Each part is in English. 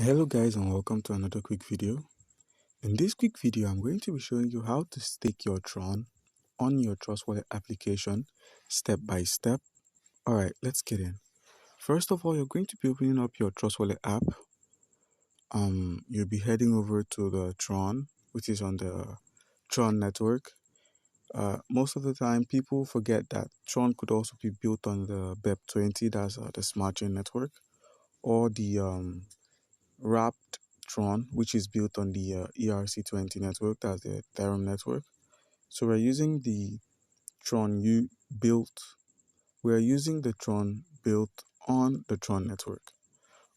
Hello guys, and welcome to another quick video. In this quick video, I'm going to be showing you how to stake your Tron on your Trust Wallet application step by step. Alright, let's get in. First of all, you're going to be opening up your Trust Wallet app. You'll be heading over to the Tron, which is on the Tron network. Most of the time, people forget that Tron could also be built on the BEP20, that's the smart chain network, or the wrapped Tron, which is built on the ERC20 network, that's the Ethereum network. So we're using the Tron we're using the Tron built on the Tron network.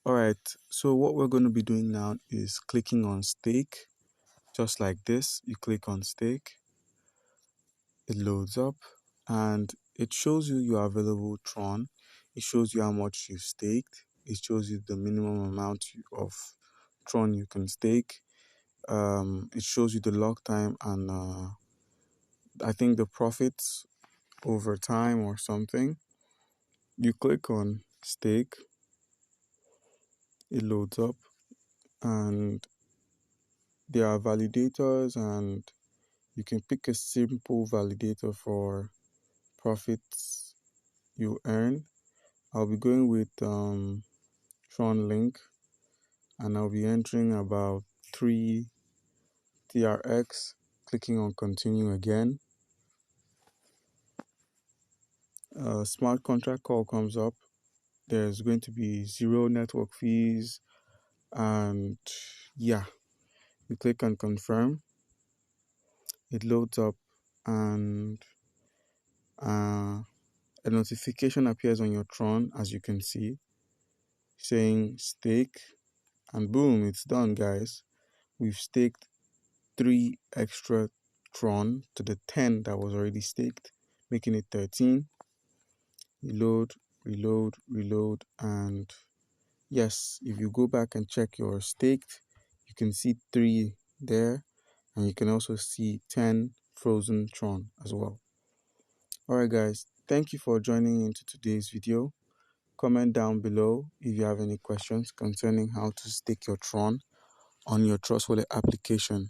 Alright, so what we're going to be doing now is clicking on stake, just like this. You click on stake, it loads up, and it shows you your available Tron. It shows you how much you've staked. It shows you the minimum amount of Tron you can stake. It shows you the lock time and I think the profits over time or something. You click on stake, it loads up, and there are validators, and you can pick a simple validator for profits you earn. I'll be going with Tron Link, and I'll be entering about 3 TRX, clicking on continue again. A smart contract call comes up. There's going to be 0 network fees, and yeah, you click on confirm, it loads up, and a notification appears on your Tron, as you can see, saying stake, and boom, it's done, guys. We've staked 3 extra Tron to the 10 that was already staked, making it 13. Reload, reload, and yes, if you go back and check your staked, you can see 3 there, and you can also see 10 frozen Tron as well. Alright guys, thank you for joining into today's video. Comment down below if you have any questions concerning how to stake your Tron on your Trust Wallet application.